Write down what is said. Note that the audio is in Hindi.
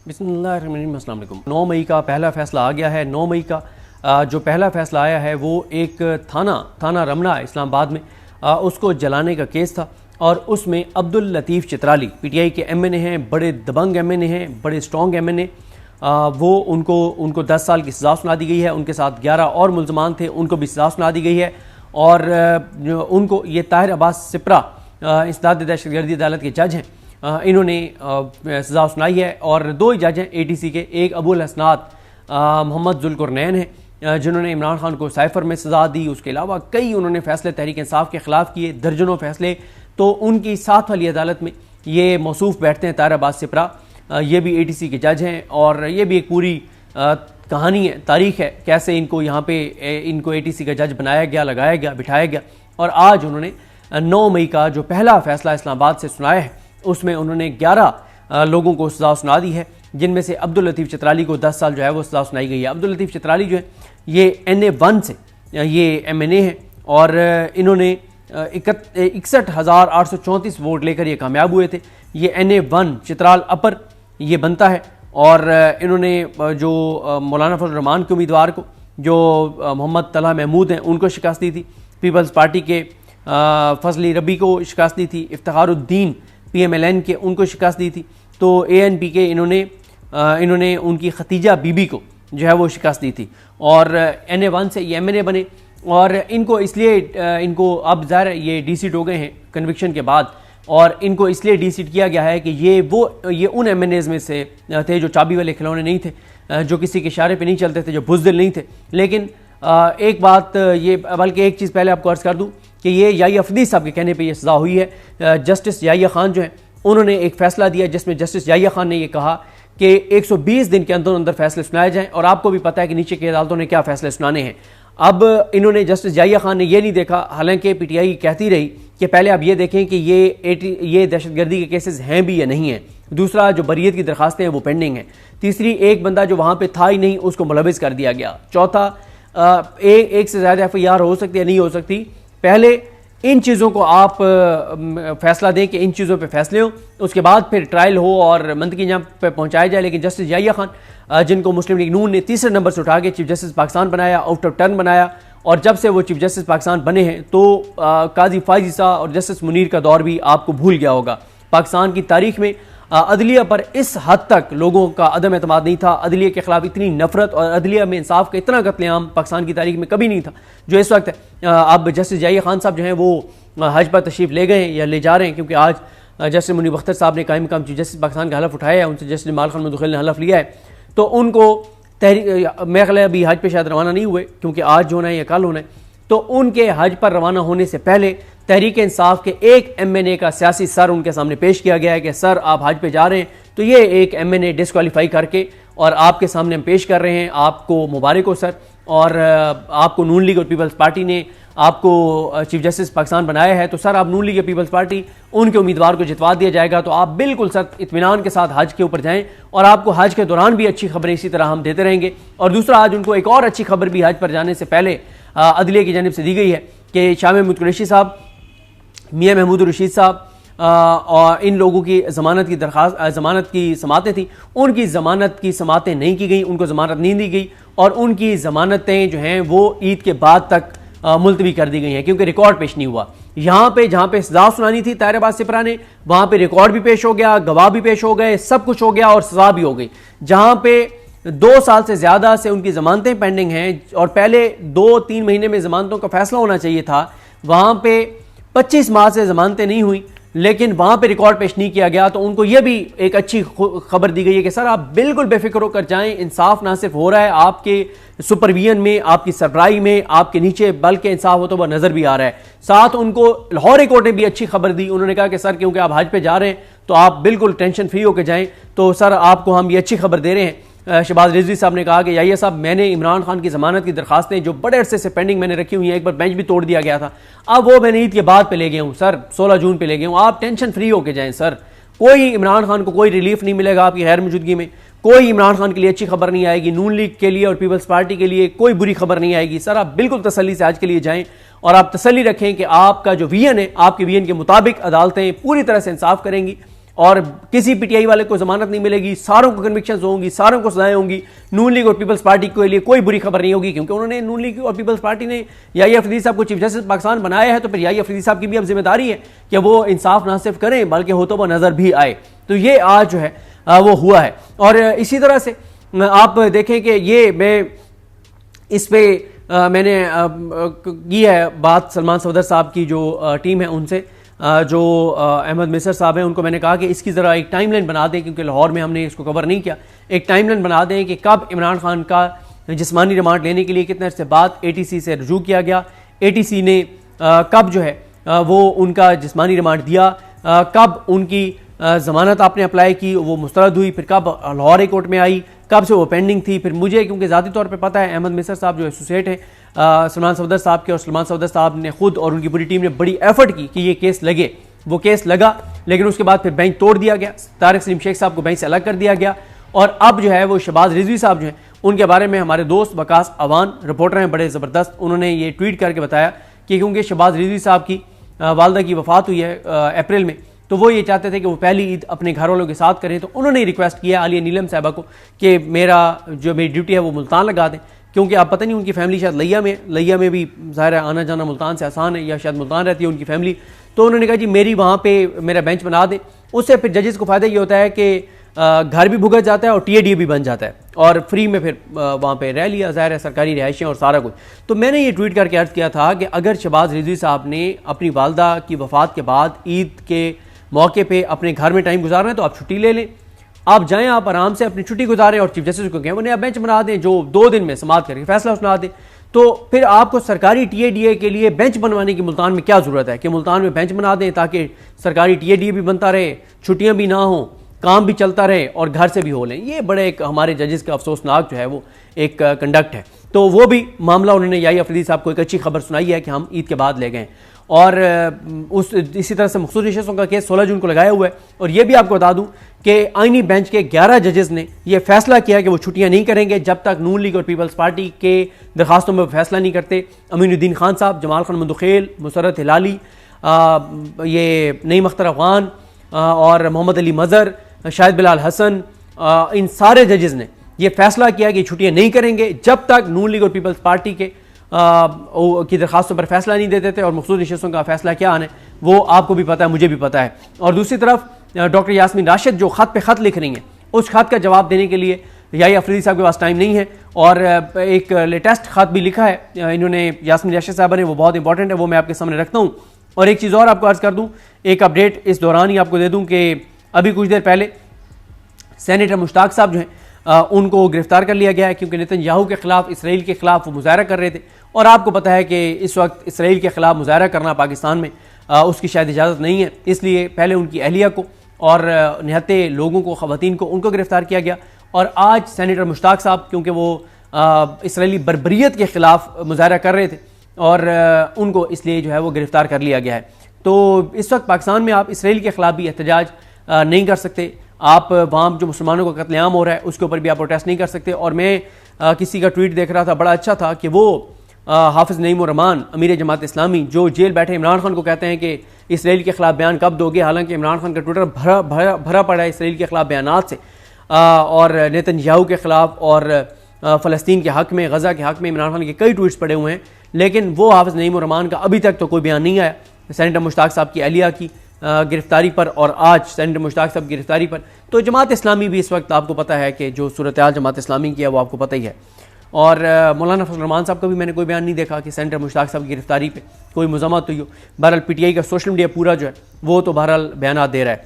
बिस्मिल्लाहिर्रहमानिर्रहीम। अस्सलाम वालेकुम। 9 मई का पहला फ़ैसला आ गया है। 9 मई का जो पहला फ़ैसला आया है वो एक थाना रमना इस्लामाबाद में उसको जलाने का केस था और उसमें अब्दुल लतीफ़ चित्राली पीटीआई के एमएनए हैं, बड़े दबंग एमएनए हैं, बड़े स्ट्रॉन्ग एमएनए। वो उनको 10 साल की सज़ा सुना दी गई है। उनके साथ 11 और मुल्ज़मान थे, उनको भी सज़ा सुना दी गई है। और उनको ये ताहिर अब्बास सिपरा इंसदाद दहशतगर्दी अदालत के जज हैं, इन्होंने सज़ा सुनाई है। और 2 ही जज हैं एटीसी के, एक अबुल हसनात मोहम्मद जुल्कुरनैन हैं जिन्होंने इमरान खान को साइफर में सज़ा दी। उसके अलावा कई उन्होंने फ़ैसले तहरीक इंसाफ के ख़िलाफ़ किए, दर्जनों फ़ैसले। तो उनकी 7 वाली अदालत में ये मौसूफ़ बैठते हैं ताहिर अब्बास सिपरा, ये भी एटीसी के जज हैं। और ये भी एक पूरी कहानी है, तारीख़ है, कैसे इनको यहाँ पे इनको एटीसी का जज बनाया गया, लगाया गया, बिठाया गया। और आज उन्होंने 9 मई का जो पहला फ़ैसला इस्लामाबाद से सुनाया है उसमें उन्होंने 11 लोगों को सज़ा सुना दी है, जिनमें से अब्दुल लतीफ़ चित्राली को 10 साल जो है वो सज़ा सुनाई गई है। अब्दुल लतीफ़ चित्राली जो है ये NA1 से ये MNA है और इन्होंने 61,834 वोट लेकर ये कामयाब हुए थे। ये NA1 चित्राल अपर ये बनता है। और इन्होंने जो मौलाना फजल रहमान के उम्मीदवार को, जो मोहम्मद तलहा महमूद हैं, उनको शिकस्त दी थी। पीपल्स पार्टी के फजली रबी को शिकस्त दी थी। इफ्तिखारुद्दीन PMLN के, उनको शिकस्त दी थी। तो ANP के इन्होंने उनकी खतीजा बीबी को जो है वो शिकस्त दी थी। और NA1 से ये MNA बने। और इनको इसलिए इनको अब ज़ाहिर ये डीसीट हो गए हैं कन्विक्शन के बाद, और इनको इसलिए डीसीट किया गया है कि ये उन MNAs में से थे जो चाबी वाले खिलौने नहीं थे, जो किसी के इशारे पे नहीं चलते थे, जो बुज़दिल नहीं थे। लेकिन एक बात ये, बल्कि एक चीज़ पहले आपको अर्ज़ कर दूँ कि ये याहिया अफरीदी साहब के कहने पे ये सज़ा हुई है। जस्टिस याहिया खान जो है उन्होंने एक फ़ैसला दिया जिसमें जस्टिस याहिया खान ने ये कहा कि 120 दिन के अंदर अंदर फैसले सुनाए जाएँ। और आपको भी पता है कि नीचे की अदालतों ने क्या फ़ैसले सुनाने हैं। अब इन्होंने जस्टिस याहिया खान ने ये नहीं देखा, हालांकि पीटीआई कहती रही कि पहले आप ये देखें कि ये दहशतगर्दी के केसेस हैं भी या नहीं हैं। दूसरा, जो बरीयत की दरखास्तें हैं वो पेंडिंग हैं। तीसरी, एक बंदा जो वहाँ पे था ही नहीं उसको मुलविस कर दिया गया। चौथा, एक से ज़्यादा FIR हो सकती है, नहीं हो सकती। पहले इन चीज़ों को आप फैसला दें कि इन चीज़ों पे फैसले हों, उसके बाद फिर ट्रायल हो और मंतकी जहाँ पे पहुँचाया जाए। लेकिन जस्टिस याहिया खान, जिनको मुस्लिम लीग नून ने तीसरे नंबर से उठा के चीफ जस्टिस पाकिस्तान बनाया, आउट ऑफ टर्न बनाया, और जब से वो चीफ जस्टिस पाकिस्तान बने हैं तो काजी फाइज ईसा और जस्टिस मुनीर का दौर भी आपको भूल गया होगा। पाकिस्तान की तारीख में अदलिया पर इस हद तक लोगों का अदम एतमाद नहीं था, अदलिया के खिलाफ इतनी नफरत और अदलिया में इंसाफ का इतना कत्लेआम पाकिस्तान की तारीख में कभी नहीं था जो इस वक्त है। अब जस्टिस याहिया खान साहब जो हैं वो हज पर तशरीफ़ ले गए या ले जा रहे हैं, क्योंकि आज जस्टिस मुनीर बख्तर साहब ने कायम मकाम चीफ जस्टिस पाकिस्तान का हलफ उठाया है, उनसे जस्टिस जमाल खान मुदखिल ने हलफ लिया है। तो उनको मेरे ख्याल अभी हज पे शायद रवाना नहीं हुए, क्योंकि आज होना है या कल होना है। तो उनके हज पर रवाना होने से पहले तहरीक इंसाफ के एक MNA का सियासी सर उनके सामने पेश किया गया है कि सर आप हज पे जा रहे हैं, तो ये एक MNA डिस्क्वालीफाई करके और आपके सामने हम पेश कर रहे हैं, आपको मुबारक हो सर। और आपको नून लीग और पीपल्स पार्टी ने आपको चीफ जस्टिस पाकिस्तान बनाया है, तो सर आप नून लीग या पीपल्स पार्टी उनके उम्मीदवार को जितवा दिया जाएगा, तो आप बिल्कुल सर इत्मीनान के साथ हज के ऊपर जाएं। और आपको हज के दौरान भी अच्छी खबरें इसी तरह हम देते रहेंगे। और दूसरा, आज उनको एक और अच्छी खबर भी हज पर जाने से पहले अदलिया की जानिब से दी गई है कि शाह महमूद कुरैशी साहब, मियाँ महमूद रशीद साहब और इन लोगों की ज़मानत की समातें थी, उनकी ज़मानत की समातें नहीं की गई, उनको ज़मानत नहीं दी गई और उनकी ज़मानतें जो हैं वो ईद के बाद तक मुलतवी कर दी गई हैं, क्योंकि रिकॉर्ड पेश नहीं हुआ। यहाँ पे जहाँ पे सज़ा सुनानी थी ताहिर अब्बास सिपरा ने, वहाँ पे रिकॉर्ड भी पेश हो गया, गवाह भी पेश हो गए, सब कुछ हो गया और सज़ा भी हो गई। जहाँ पे 2 साल से ज़्यादा से उनकी ज़मानतें पेंडिंग हैं और पहले 2-3 महीने में ज़मानतों का फैसला होना चाहिए था, वहाँ पे 25 माह से ज़मानतें नहीं हुई, लेकिन वहाँ पे रिकॉर्ड पेश नहीं किया गया। तो उनको ये भी एक अच्छी खबर दी गई है कि सर आप बिल्कुल बेफिक्र होकर जाएं, इंसाफ ना सिर्फ हो रहा है आपके सुपरविजन में, आपकी सरबराही में, आपके नीचे, बल्कि इंसाफ होता हुआ नजर भी आ रहा है। साथ उनको लाहौर हाई कोर्ट ने भी अच्छी खबर दी, उन्होंने कहा कि सर क्योंकि आप हज पे जा रहे हैं तो आप बिल्कुल टेंशन फ्री होकर जाएं, तो सर आपको हम ये अच्छी खबर दे रहे हैं। शहबाज रिजवी साहब ने कहा कि याहिया साहब, मैंने इमरान खान की ज़मानत की दरखास्तें जो बड़े अरसे से पेंडिंग मैंने रखी हुई हैं, एक बार बेंच भी तोड़ दिया गया था, अब वो मैंने ईद के बाद पे ले गया हूँ सर, 16 जून पे ले गया हूँ, आप टेंशन फ्री होके जाएं सर। कोई इमरान खान को कोई रिलीफ नहीं मिलेगा आपकी गैर मौजूदगी में, कोई इमरान खान के लिए अच्छी खबर नहीं आएगी, नून लीग के लिए और पीपल्स पार्टी के लिए कोई बुरी खबर नहीं आएगी। सर आप बिल्कुल तसल्ली से आज के लिए जाएं और आप तसल्ली रखें कि आपका जो विजन है, आपके विजन के मुताबिक अदालतें पूरी तरह से इंसाफ करेंगी। और किसी पीटीआई वाले को जमानत नहीं मिलेगी, सारों को कन्विक्शंस होंगी, सारों को सजाएं होंगी। नून लीग और पीपल्स पार्टी के लिए कोई बुरी खबर नहीं होगी, क्योंकि उन्होंने नून लीग और पीपल्स पार्टी ने याहिया अफरीदी साहब को चीफ जस्टिस पाकिस्तान बनाया है, तो फिर याहिया अफरीदी साहब की भी अब जिम्मेदारी है कि वो इंसाफ ना सिर्फ करें बल्कि होता हुआ नजर भी आए। तो ये आज जो है वो हुआ है। और इसी तरह से आप देखें कि ये मैं इस पे मैंने की है बात सलमान सफदर साहब की जो टीम है उनसे, जो अहमद मिसर साहब हैं, उनको मैंने कहा कि इसकी ज़रा एक टाइमलाइन बना दें, क्योंकि लाहौर में हमने इसको कवर नहीं किया। एक टाइमलाइन बना दें कि कब इमरान खान का जिस्मानी रिमांड लेने के लिए कितने अर्से बाद ATC से रजू किया गया, ATC ने कब जो है वो उनका जिस्मानी रिमांड दिया, कब उनकी ज़मानत आपने अप्लाई की, वो मुस्तरद हुई, फिर कब लाहौर हाई कोर्ट में आई, कब से वो पेंडिंग थी। फिर मुझे क्योंकि ज़ाती तौर पे पता है, अहमद मिसर साहब जो एसोसिएट हैं सलमान सफदर साहब के, और सलमान सफदर साहब ने खुद और उनकी पूरी टीम ने बड़ी एफर्ट की कि ये केस लगे। वो केस लगा, लेकिन उसके बाद फिर बेंच तोड़ दिया गया, तारिक सलीम शेख साहब को बेंच से अलग कर दिया गया। और अब जो है वो शहबाज रिजवी साहब जो हैं, उनके बारे में हमारे दोस्त वकास अवान रिपोर्टर हैं बड़े ज़बरदस्त, उन्होंने ये ट्वीट करके बताया कि क्योंकि शहबाज रिजवी साहब की वालदा की वफात हुई है अप्रैल में, तो वो ये चाहते थे कि वो पहली ईद अपने घर वालों के साथ करें। तो उन्होंने रिक्वेस्ट किया आलिया नीलम साहबा को कि मेरी ड्यूटी है वो मुल्तान लगा दें, क्योंकि आप पता नहीं उनकी फैमिली शायद लैया में भी ज़ाहिर है आना जाना मुल्तान से आसान है, या शायद मुल्तान रहती है उनकी फैमिली। तो उन्होंने कहा जी मेरी वहाँ पे मेरा बेंच बना दें। उससे फिर जजेस को फ़ायदा ये होता है कि घर भी भुगत जाता है और TADA भी बन जाता है, और फ्री में फिर वहाँ पे रह लिया, ज़ाहिर है सरकारी रिहाइशें और सारा कुछ। तो मैंने ये ट्वीट करके अर्ज़ किया था कि अगर शहबाज रिजवी साहब ने अपनी वालदा की वफ़ात के बाद ईद के मौके पे अपने घर में टाइम गुजारना है तो आप छुट्टी ले लें, आप जाएं, आप आराम से अपनी छुट्टी गुजारें, और चीफ जस्टिस को कहें उन्हें आप बेंच बना दें जो 2 दिन में समाअत करके फैसला सुना दें। तो फिर आपको सरकारी TADA के लिए बेंच बनवाने की मुल्तान में क्या ज़रूरत है कि मुल्तान में बेंच बना दें, ताकि सरकारी TADA भी बनता रहे, छुट्टियाँ भी ना हों, काम भी चलता रहे और घर से भी हो लें। ये बड़े एक हमारे जजेस का अफसोसनाक जो है वो एक कंडक्ट है। तो वो भी मामला उन्होंने याहिया अफरीदी साहब को एक अच्छी खबर सुनाई है कि हम ईद के बाद ले गए। और इसी तरह से मखसूस नशस्तों का केस 16 जून को लगाया हुआ है। और ये भी आपको बता दूं कि आईनी बेंच के 11 जजेस ने यह फैसला किया कि वो छुट्टियां नहीं करेंगे जब तक नून लीग और पीपल्स पार्टी के दरखास्तों में फैसला नहीं करते। अमीनुद्दीन खान साहब, जमाल खान मंदुखेल, मुसरत हिलाली, ये नईम अख्तर अफगान और मोहम्मद अली मज़हर, शाहिद बिलाल हसन, इन सारे जजेस ने यह फैसला किया कि छुट्टियां नहीं करेंगे जब तक नून लीग और पीपल्स पार्टी के की दरखास्तों पर फैसला नहीं देते थे। और मखसूस नशस्तों का फैसला क्या आना है वो आपको भी पता है, मुझे भी पता है। और दूसरी तरफ डॉक्टर यास्मीन राशिद जो ख़त पे ख़त लिख रही हैं, उस खत का जवाब देने के लिए याहिया अफरीदी साहब के पास टाइम नहीं है। और एक लेटेस्ट खत भी लिखा है इन्होंने यास्मीन राशिद साहब ने, वो बहुत इंपॉर्टेंट है, वो मैं आपके सामने रखता हूँ। और एक चीज़ और आपको अर्ज़ कर दूँ, एक अपडेट इस दौरान ही आपको दे दूँ कि अभी कुछ देर पहले सेनेटर मुश्ताक साहब जो हैं उनको गिरफ्तार कर लिया गया है, क्योंकि नेतन्याहू के खिलाफ, इसराइल के खिलाफ वो मुजाहरा कर रहे थे। और आपको पता है कि इस वक्त इसराइल के खिलाफ मुजाहरा करना पाकिस्तान में उसकी शायद इजाज़त नहीं है, इसलिए पहले उनकी अहलिया को और निहत्ते लोगों को, ख़वातीन को, उनको गिरफ्तार किया गया। और आज सेनेटर मुश्ताक साहब, क्योंकि वो इसराइली बर्बरियत के खिलाफ मुजाहरा कर रहे थे, और उनको इसलिए जो है वो गिरफ्तार कर लिया गया है। तो इस वक्त पाकिस्तान में आप इसराइल के खिलाफ भी एहतजाज नहीं कर सकते, आप वहाँ जो मुसलमानों का कत्लेआम हो रहा है उसके ऊपर भी आप प्रोटेस्ट नहीं कर सकते। और मैं किसी का ट्वीट देख रहा था, बड़ा अच्छा था, कि वो हाफिज़ नईम उर रहमान, अमीर जमात इस्लामी, जो जेल बैठे इमरान खान को कहते हैं कि इसराइल के खिलाफ बयान कब दोगे, हालांकि इमरान खान का ट्विटर भरा पड़ा है इसराइल के खिलाफ बयानात से, और नेतन्याहू के खिलाफ और फ़लस्तीन के हक़ में, गज़ा के हक़ में इमरान खान के कई ट्वीट्स पड़े हुए हैं, लेकिन वो हाफिज़ नईम उर रहमान का अभी तक तो कोई बयान नहीं आया सेनेटर मुश्ताक साहब की अहलिया की गिरफ्तारी पर, और आज सेनेटर मुश्ताक साहब की गिरफ्तारी पर। तो जमात इस्लामी भी इस वक्त आपको पता है कि जो सूरत हाल जमात इस्लामी की है वो आपको पता ही है। और मौलाना फजल रहमान साहब का भी मैंने कोई बयान नहीं देखा कि सेनेटर मुश्ताक साहब की गिरफ्तारी पे कोई मज़म्मत हुई हो। बहरहाल PTI का सोशल मीडिया पूरा जो है वो तो बहरहाल बयान दे रहा है।